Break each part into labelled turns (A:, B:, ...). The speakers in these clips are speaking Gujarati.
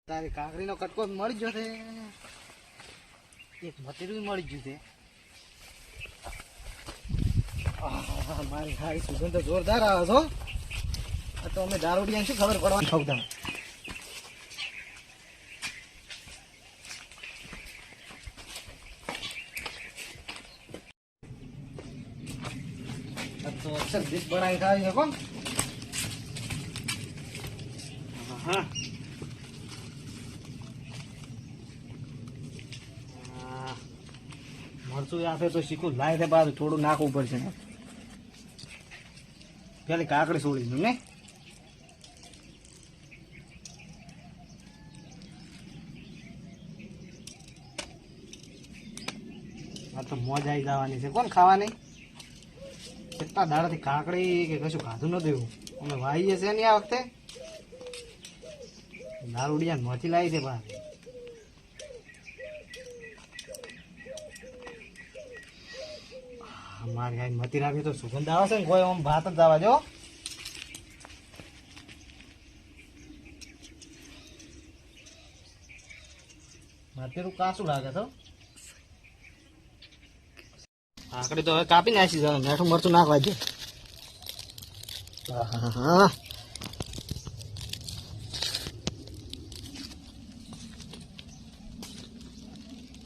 A: તારી કાકડીનો કટકો મળી ગયો છે, એક મતીરું મળી ગયું છે. મારી હારી સુગંધ તો જોરદાર આવે છો. તો અમે દારૂડિયા શું ખબર પડવાની ખવતા. તો અક્ષર દીપ બનાવી ખાવી છે કોણ. હા મરચું આપે તો શીખું લાય છે, બાજુ થોડું નાખવું પડશે. પેલી કાકડી છોડી દઉં ને. આ તો મોજ આવી જવાની છે કોણ ખાવાની. કેટલા દાડાથી કાકડી કે કશું ખાધું નથી એવું. અમે વાઈએ છે ને આ વખતે દારૂડિયા મોથી લાવી છે બહાર. મારી આ મતી રાખી તો સુગંધ આવે છે ને કોઈ આમ ભાત જ જવા જો. મતીરું કાશું લાગે તો. કાકડી તો હવે કાપી નાખી છે, મીઠું મરચું નાખવા દે. હા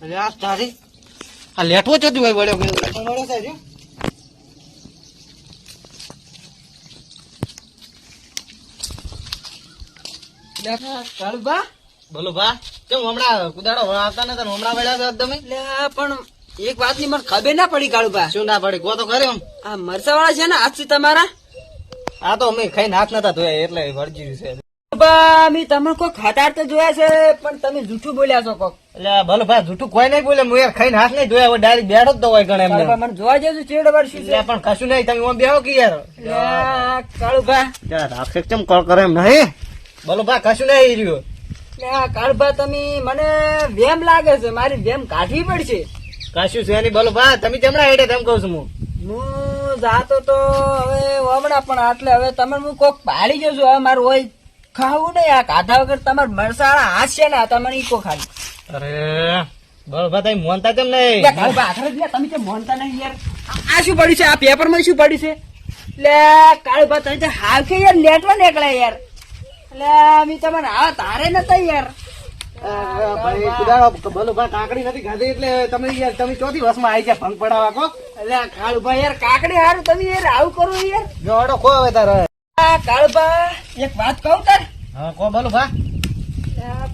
A: અરે આ તારી આ લેટવો ચોથી ભાઈ વળ્યો વળ્યો છે હજુ. બોલો ભા કેમ હમણાં કુદાડો આવતા નતા હમણાં વળ્યા છો તમે.
B: પણ એક વાત ની મને ખબર ના પડી કાળુભા.
A: શું ના પડી કો તો ખરે.
B: આ મરસા વાળા છે ને આજથી તમારા.
A: આ તો અમે ખાઈને હાથ નતા ધોયા એટલે વળજી છે.
B: મેં તમને કોઈ ખાતાર તો જોયા છે પણ તમે જૂઠું બોલ્યા છો કોક.
A: એટલે ભલે ભાઈ જૂઠું કોઈ નહીં બોલે. હું યાર ખાઈને હાથ નહીં ધોયા હવે ડાયરેક્ટ બેઠો જ તો હોય ગણે એમને.
B: મને જોવા જજો ચેડ વર્ષ
A: પણ કશું નહીં તમે ઓમ બેહો કે યાર.
B: કાળુભા
A: રાખે કેમ કોલ કરે એમ નહીં. બોલો ભા કશું નહીં રહ્યું.
B: કાળુભા તમે મને વેમ લાગે છે, મારી વેમ કાઢવી પડશે.
A: કશું છે નહીં. બોલો ભા તમે જમણા હેડે તેમ કહું છું
B: હું જાતો તો હવે હમણાં પણ આટલે હવે તમે હું કોક પાડી ગયો છું. હવે મારું હોય ખાવું નહીં. આ કાઢા વગર તમારે મરસાળા હાથ છે ને તમને ઈકો ખાલી.
A: અરે બોલો ભા તમે મોનતા કેમ નહીં.
B: તમે કેમ મોનતા નહીં યાર. આ શું પડ્યું છે? આ પેપર માં શું પડ્યું છે? એટલે કાળુભા તમે હાલ કે યાર લેટવા નીકળ્યા યાર. એટલે અમે તમને આવા તારે નતા યાર.
A: બોલો ભા કાકડી નથી ખાધી એટલે તમે યાર તમે ચોથી વર્ષમાં આવી ગયા ભંગ પડાવા કો.
B: એટલે કાળુભા યાર કાકડી હારું તમે યાર આવું કરો યાર.
A: જોડો કો હવે તારે.
B: કાળુભા એક વાત કહું તાર.
A: હા કો બોલો ભા.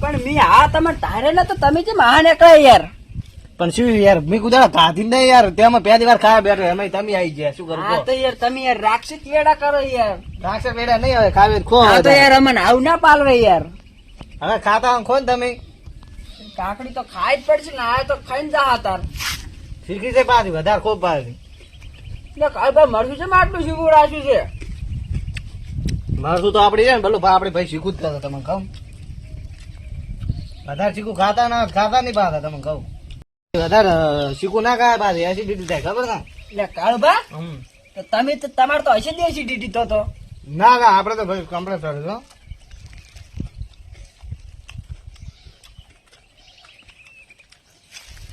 B: પણ મી આ તમે તારે ન તો તમે જે મહાન એકલા યાર.
A: પણ શું યાર મેં કુદાડા કાઢી નહીં યાર. તેમાં પહેલી વાર ખાવા બેઠો એમાં તમે આવી ગયા શું કરો.
B: હા તો યાર તમે યાર રાક્ષસ કેડા કરો યાર.
A: રાક્ષસ પેડા નહીં હવે ખાવે ખો.
B: હા તો યાર અમને આવું ના પાલવે યાર.
A: હવે ખાતા ખો ને તમે.
B: કાકડી તો ખાઈ જ પડશે ને. આ તો ખાઈને જા તાર
A: શીખી છે પાછી વધારે ખૂબ પાછી.
B: એટલે કાળુભા મળશું છે આટલું શીખવું રાખ્યું છે.
A: મારશું તો આપડે છે ને બોલો ભા આપડે ભાઈ શીખું જ કરતા તમને કહું. વધારે શીખું ખાતા નહીં પાછા તમને કહું. વધારે શીખું ના ખાય પાછી એસિડિટી થાય ખબર ના.
B: એટલે કાળુભા તો તમે તો તમારે તો હશે જ એસિડિટી તો.
A: ના ના આપડે તો ભાઈ કમ્પ્લેટ કરો.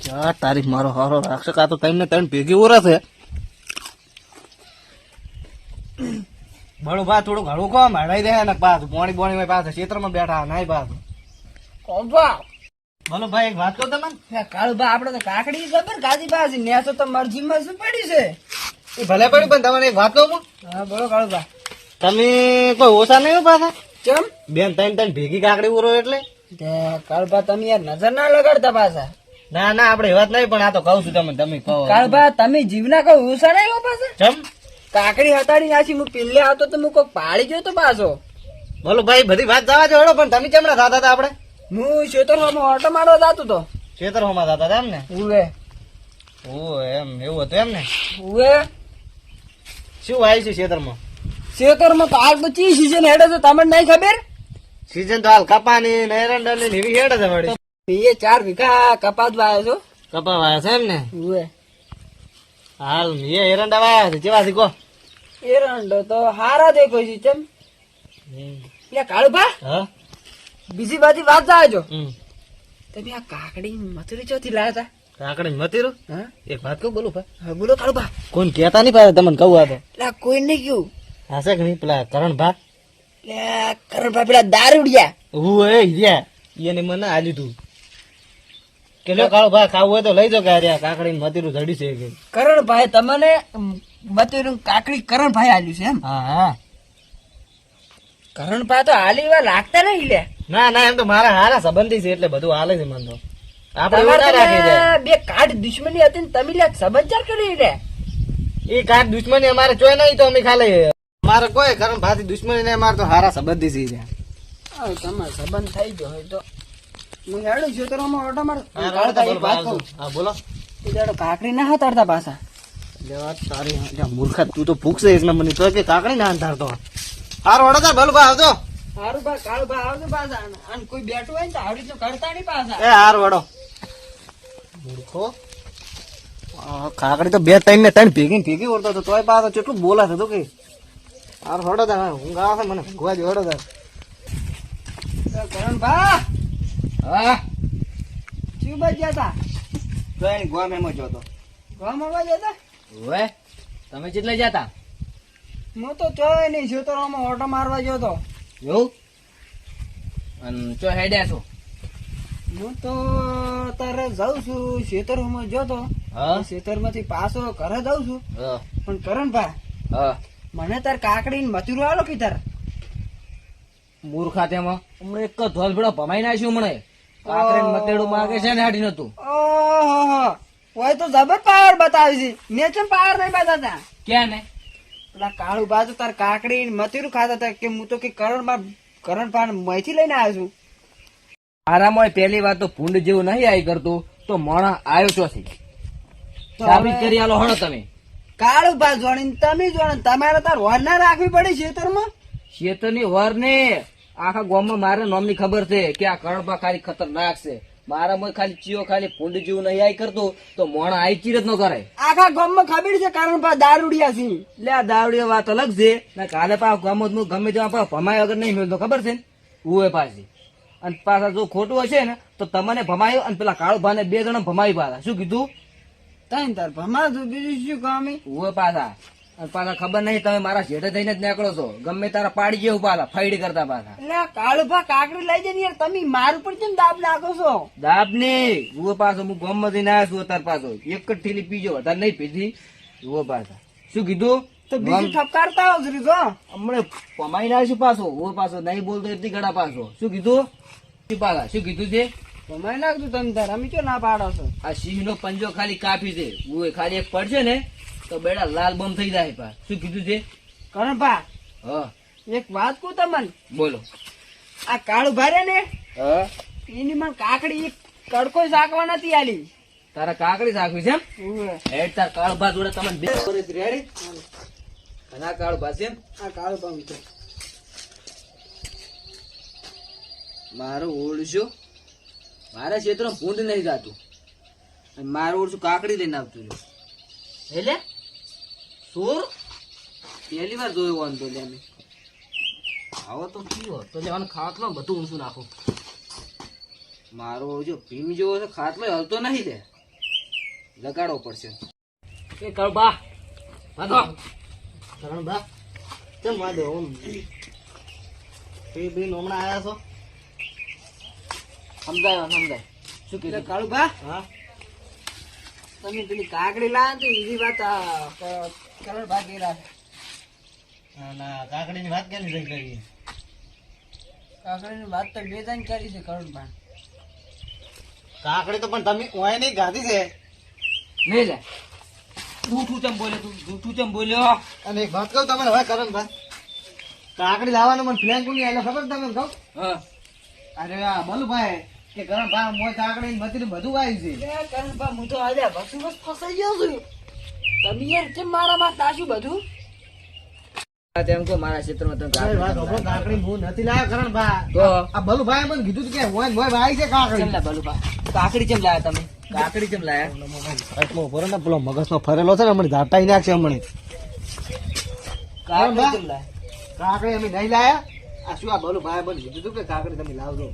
A: ચાર તારીખ મારો હારો રાખશે કા તો તમને ત્રણ ભેગી ઓરા છે. બળો ભા થોડું ઘણું કહો હડાઈ દે ને પાછું પોણી બોણી પાછું ક્ષેત્રમાં બેઠા નાય પાછું. બોલો ભાઈ એક વાત કહો તમને.
B: કાળુભા આપડે તો કાકડી ખબર ખાધી પાછી ને તો મરજીમાં શું પડી છે.
A: એ ભલે પડ્યું પણ તમને એક વાત કહું.
B: હા બોલો કાળુભા.
A: તમે કોઈ ઓછા નહીં પાછા.
B: કેમ
A: બેન ત્રણ ભેગી કાકડી ઉરો એટલે.
B: કાળુભા તમે યાર નજર ના લગાડતા પાછા.
A: ના ના આપડે વાત નહીં પણ આ તો કહું છું તમે કહો.
B: કાળુભા તમે જીવના કહો ઓછા નહીં પાછા.
A: ચમ
B: કાકડી હટાડી નાખી હું પેલે આવતો તો હું કોઈ પાડી ગયો તો પાછો.
A: બોલો ભાઈ બધી વાત જવા દો પણ તમે ચમડા થતા હતા આપડે.
B: હું ખેતરમાં ઓટો મારવા જતો તો.
A: ખેતરમાં થતા હતા એમ ને.
B: ઉવે
A: ઓ એમ એવું હતું એમ ને.
B: ઉવે
A: શું વાય છે ખેતરમાં.
B: ખેતરમાં તો હાલ તો ચી સીઝન હેડે છે તમને નહીં ખબર.
A: સીઝન તો હાલ કપાની ને એરંડા ની એવી હેડે છે વળી.
B: એ 4 વીઘા કપાસ વાયો છો.
A: કપા વાયા છે એમ ને.
B: ઉવે
A: હાલ એ એરંડા વાયા છે કેવા કહો.
B: એરંડો તો હારા દેખો છે ચમ. એટલે કાળુભા
A: હા
B: બીજી બાજુ વાત જાજો તમે આ કાકડી મથુરી ચોથી લાયા
A: કાકડી મતીરું
B: હતા હા
A: એક વાત કહું બોલું ભાઈ
B: હા બોલો કાળુભા
A: કોણ કહેતા નહીં પાછા તમને કહું આ તો
B: એટલે કોઈ નહીં કયું
A: હશે કે નહીં પેલા કરણ ભા
B: એટલે કરણભા પેલા દારૂડિયા
A: હું એ હિયા એને મને આલ્યું તું કે લો કાળો ભા ખાવું હોય તો લઈ જાઓ કે આ કાકડી મતીરું જડી છે કે
B: કરણભાઈ તમને મથુરી કાકડી કરણભાઈ આલ્યું છે એમ
A: હા હા
B: કરણભા તો હાલી વાર લાગતા નહીં લે
A: ના ના એમ તો મારા હારા સંબંધી છે એટલે બધું હાલે છે મને તો આપણે એવું ના
B: તમારે
A: રાખી દે
B: બે કાઢ દુશ્મની હતી ને તમે લે સંબંધચાર કરી લે
A: એ કાંઈ દુશ્મની અમારે ચોય નહીં તો અમે ખાલી અમારે કોઈ કરણ ભાતી દુશ્મની નહીં અમારે તો હારા સંબંધી છે
B: તમારે સંબંધ થઈ ગયો હોય તો હું હેડું છું તો ઓટો માર
A: હા બોલો
B: કાકડી ના હતાડતા પાછા
A: તારી મૂર્ખા તું તો ભૂખશે એક નંબર ની તો કે કાકડી ના અંધારતો હારો વડો તાર ભલું ભાઈ આવજો
B: સારું બા કાળું બા આવજો પાછા અને કોઈ બેઠું હોય ને તો આવડી તો કરતા નહીં પાછા
A: એ હાર વડો મૂર્ખો કાકડી તો બે ત્રણ ને ત્રણ ભેગી ઓળતો હતો તોય પાછો કેટલું બોલા થતું કે હાર વડો તાર હું ગાવા મને ભગવા જ વડો તાર
B: કરણ બા
A: હા
B: શું બચ ગયા તા
A: તો એની ગોમ એમ જ હતો
B: ગામ આવવા જતા
A: હવે તમે કેટલા જતા
B: હું તો ચોય નહીં ખેતરોમાં ઓટો મારવા ગયો તો
A: એવું અને ચો હેડ્યા છો
B: હું તો તારે જાઉં છું ખેતરોમાં જોતો
A: હા
B: ખેતરમાંથી પાછો ઘરે જાઉં છું
A: હા
B: પણ કરણભા
A: હા
B: મને તાર કાકડી ને મથુરું આલો કે તાર
A: મૂર્ખા તેમાં હમણાં એક ધોલ ભેળો ભમાઈ નાખ્યું હમણે કાકરે મતેડું માગે છે ને હાડી નતું
B: ઓહો ઓય તો જબર પાવર બતાવી છે મેં કેમ પાવર નહીં બતાતા
A: ક્યાં ને
B: પેલા કાળું બાજુ તાર કાકડી ને મથુરું ખાતા હતા કે હું તો કે કરણભા મહીથી લઈને આવ્યો છું
C: આરામોય પહેલી વાત તો ભૂંડ જેવું નહીં આઈ કરતું તો મોણા આવ્યો ચોથી સાબિત કરી આલો હણો તમે
B: કાળું બા જોડીને તમે જોડે તમારે તાર વર ના રાખવી પડે ખેતરમાં
C: શેતરની વર ને આખા ગામમાં મારા નામની ખબર છે કે આ કરણભા ખાલી ખતરનાક છે મારામાં ખાલી ચિયો ખાલી ભૂંડ જેવું નહીં આઈ કરતું તો મોણા આઈ ચીર જ ન કરે
B: આખા ગામમાં ખબર છે કરણભા દારૂડિયા છે
C: એટલે આ દાવડી વાત અલગ છે ને કાલે પા ગામમાં હું ગમે તેવા ભમાય વગર નહીં મળતો ખબર છે ને ઉવે પાછી અને પાછા જો ખોટું હશે ને તો તમને ભમાયો અને પેલા કાળુ ભાને બે જણા ભમાવી પાછા શું કીધું
B: તઈ તાર ભમા તું બીજું શું કામ
C: ઉવે પાછા અને પાછા ખબર નહીં તમે મારા જેઠે થઈને જ નીકળો છો ગમે તારા પાડી જેવું પાછા ફાઈડ કરતા પાછા
B: એટલે કાળુભા કાકડી લઈ જઈને યાર તમે મારું પણ કેમ દાબ નાખો છો
C: દાબ ને ઉવે પાછો હું ગામ માંથી ના આવ્યો છું તાર પાછો એક જ ઠીલી પીજો વધારે નહીં પીધી ઉવે પાછા શું કીધું
B: તો બીજું ઠપકારતા આવો છો જો
C: હમણે પમાઈ ના છું પાછો ઉવે પાછો નહીં બોલતો એટલી ગળા પાછો શું કીધું પાછા શું કીધું છે
B: ભમાઈ નાખતું તમે તાર અમે ક્યાં ના પાડો છો
C: આ સિંહ નો પંજો ખાલી કાપી છે ઉવે ખાલી એક પડશે ને તો બેડા લાલ બમ થઈ જાય પા શું કીધું છે
B: કરણભા
C: હા
B: એક વાત કહું તમને
C: બોલો
B: આ કાળુભા રે ને
C: હા
B: એની મને કાકડી એક કડકો શાકવા નથી આલી
C: તારા કાકડી સાખવી છે એમ
B: ઉવે.
C: હેડ તાર કાળભા જોડે તમને બે વર્ષ રેડી અને આ કાળભા છે એમ
B: આ કાળુભા છે
C: મારું ઓળશું મારા ક્ષેત્રમાં ભૂંડ નહીં જાતું અને મારું ઓળશું કાકડી લઈને આવતું રહ્યું એટલે સોર પહેલી વાર જોયું વાંધો લે અમે આવો તો કયો તો લેવાનું ખાટલો બધું ઊંચું નાખો મારો જો ભીમ જેવો છે ખાટલો હલતો નહીં લે લગાડવો પડશે એ કળબા વાંધો
A: કરણ ભા કેમ વાંધો ઓમ બે બેન હમણાં આયા છો
C: સમજાય સમજાય શું
B: એટલે
C: કીધું
B: કાળુભા
A: હા
B: તમે પેલી કાકડી લાયા તો એવી વાત કરણભા ગયેલા છે.
A: ના કાકડીની વાત કેમ નહીં કરી
B: કાકડીની વાત તો બે ત્રણ કરી છે કરણભા
A: કાકડી તો પણ તમે ઓય નહીં ગાધી છે
C: નહીં લે જૂઠું ચમ બોલ્યો તું જૂઠું ચમ બોલ્યો
A: અને એક વાત કહું તમને હવે કરણ ભા કાકડી લાવવાનો મને પ્લાન કોની આવેલો ખબર તમને કહું
C: હા
A: અરે આ બલુભાઈ કે કરણ ભા મોય કાકડી મતીનું બધું આવી છે
B: એ કરણભા હું તો આજે બસું બસ ફસાઈ ગયો છું તમે યાર કેમ મારા માં તાશું બધું
C: તેમ કહો મારા ક્ષેત્રમાં તમે
A: અરે વાત સાંભળો, કાકડી હું નથી લાવ્યો કરણ ભા
C: તો
A: આ બલુભાઈ મને કીધું તું કે મોય મોય ભાઈ છે કાકડી
C: ચમ લા બાલુભા કાકડી ચમ લાયા તમે કાકડી ચમ લાયા
A: એટલો ભરો ને પેલો મગજનો ફરેલો છે ને હમણાં ઝાટાઈ નાખશે હમણાં
C: કાકડી ચમ લાયા
A: કાકડી અમે નહીં લાયા આ શું આ બોલું ભાઈ બોલ કીધું તું કે કાકડી તમે લાવજો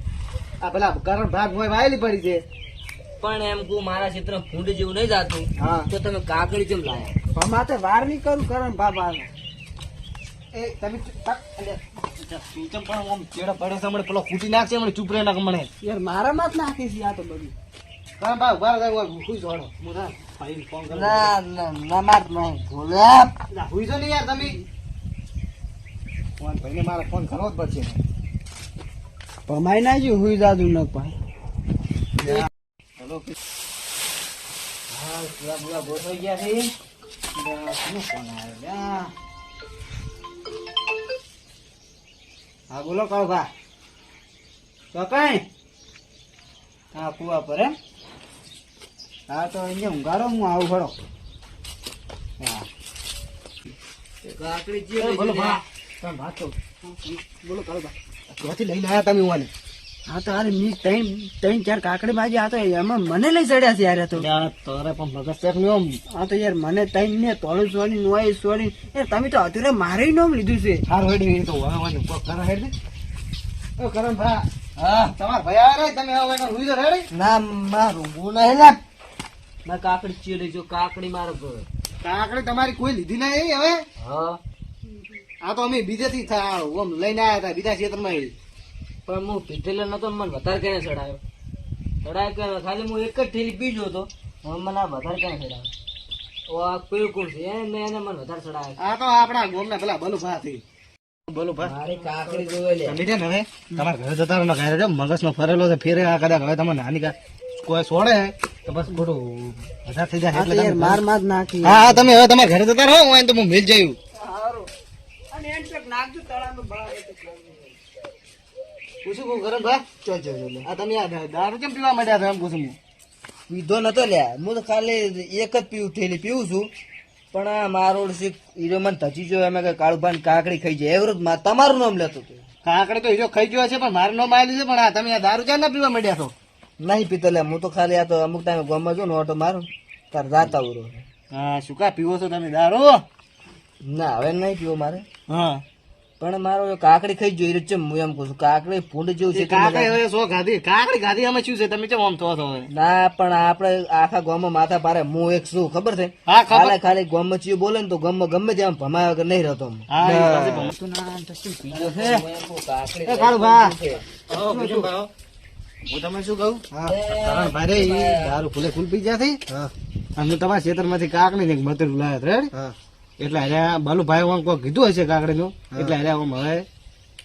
A: આ પેલા કારણ ભાગ હોય વાયેલી પડી છે
C: પણ એમ કહું મારા ક્ષેત્રમાં ભૂંડ જેવું નહીં જાતું
A: હા
C: તો તમે કાકડી કેમ લાયા
B: માથે વાર નહીં કરું કરણ બાબા
A: એ તમે તું પણ આમ ચેડો પડે છે હમણાં પેલો ખૂટી નાખશે હમણાં ચૂપ રહે નાખ મને
B: યાર મારામાં જ નાખી છે આ તો બધું
A: કારણ ભાઈ ઉભા રહે હુઈ જોડો હું ના ભાઈ ફોન કરો
B: ના માર નહીં ભોલા
A: હુઈ જો ને યાર તમે ફોન ભાઈને મારે ફોન કરવો જ પડશે
B: ભમાઈ ના જો હુઈ જાદુ ન પાય
A: હેલો હા પૂરા પૂરા ગોઠવાઈ ગયા છે શું ફોન આવ્યો હા બોલો કહો ભા તો કઈ હા કુવા પર એમ હા તો અહીંયા ઊંઘાડો હું આવું ખરો હા
C: કાકડી જે
A: બોલો ભા તમે વાત કહો બોલો કરો ભા ત્યાંથી લઈને આવ્યા તમે હું
B: હા તો અરે મી ત્રણ ચાર કાકડી ભાજી આ તો એમાં મને લઈ ચડ્યા છે યાર તો
A: તારે પણ મગજ ચેક નહીં આમ
B: હા તો યાર મને ત્રણ ને તોડું છોડી નોય છોડી યાર તમે તો અત્યારે મારે નોમ લીધું છે
A: હાર હેડ એ તો વાવાનું કોક કરા હેડ ઓ કરમ ભા હા તમાર ભાઈ આવે રે તમે હવે હુઈ જો રેડી
B: ના મારું હું નહીં લા
C: ના કાકડી ચીડી જો કાકડી મારે
A: કાકડી તમારી કોઈ લીધી નહીં હવે
C: હા
A: આ તો અમે બીજેથી ઓમ લઈને આવ્યા હતા બીજા ક્ષેત્રમાં
C: પણ હું પીધેલો નતો ને મને વધારે કેને ચડાયો કે ખાલી હું એક જ ઠેલી પીજો હતો હવે મને આ વધારે કેને ચડાયો ઓ આ પેલું કોણ છે એને મને વધારે ચડાયો
A: આ તો આપણા ગોમના પેલા બલુ ભા થી બોલો ભા
C: મારી કાકડી જોવે લે
A: તમે છે ને હવે તમારા ઘરે જતા રહો ને ઘરે જો મગજમાં ફરેલો છે ફેરે આ કદાચ હવે તમે નાની કા કોઈ છોડે તો બસ ખોટું વધારે થઈ જાય એટલે
B: યાર માર માં જ નાખી
A: હા હા તમે હવે તમારા ઘરે જતા રહો હું તો હું મિલ જયું
B: સારું અને એન તક નાખજો તળામાં બળાવે તો
A: પૂછું કહું કરમ ભા ચો ચો આ તમે આ દારૂ કેમ પીવા માંડ્યા હતા એમ પૂછું હું
C: પીધો નતો લ્યા હું તો ખાલી એક જ ઠેલી પીવું છું પણ આ મારો હીરો મને ધચી જો એમ કે કાળુભાન કાકડી ખાઈ જાય એવરું તમારું નામ લેતો હતો
A: કાકડી તો હીરો ખાઈ ગયો છે પણ મારું નામ આવેલું છે પણ આ તમે આ દારૂ ચાલ ના પીવા માંડ્યા છો
C: નહીં પીતો લે હું તો ખાલી આ તો અમુક ટાઈમે ગમમાં જો ને ઓટો મારું તાર રાત આવરો
A: હા શું કા પીવો છો તમે દારૂ
C: ના હવે નહીં પીવો મારે
A: હા
C: પણ મારો કાકડી ખાઈ જોઈ રહ્યો છે હું એમ કહું છું કાકડી ભૂંડ જેવું છે
A: કાકડી હવે સો ખાધી કાકડી ખાધી અમે શું છે તમે કેમ આમ થો છો હવે
C: ના પણ આપણે આખા ગામમાં માથા પારે હું એક શું ખબર છે
A: હા ખબર
C: ખાલી ખાલી ગામમાં ચીયું બોલે ને તો ગામમાં ગમે તેમ ભમાયા વગર નહીં રહેતો હું.
A: હા એ પાછી ભમ-
B: તો ના તો શું પીજો છે
A: એ કાળુ ભા હું તમને શું કહું કારણ ભારે ઈ દારૂ ફૂલે ફૂલ પી ગયા છે અને તમારા ખેતરમાંથી કાકડી ને મતેરું લાયા રેડ એટલે અરે બાલુભાઈ ઓમ કોઈ કીધું હશે કાકડી નું એટલે અરે ઓમ હવે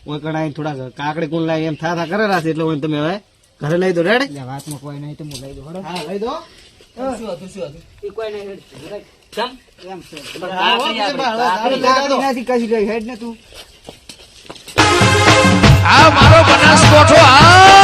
A: કોઈ કણાઈ થોડા કાકડી કુણ લાય એમ થા કરે રાખે એટલે ઓમ તમે હવે ઘરે લઈ દો રેડ
B: વાતમાં કોઈ નહીં તો હું લઈ દઉં
A: હા લઈ દો
C: શું હતું એ કોઈ નહીં કેમ
B: એમ છે
A: કાકડી
B: નથી કશી ગઈ હેડ ને તું
D: આ મારો બનાસકોઠો આ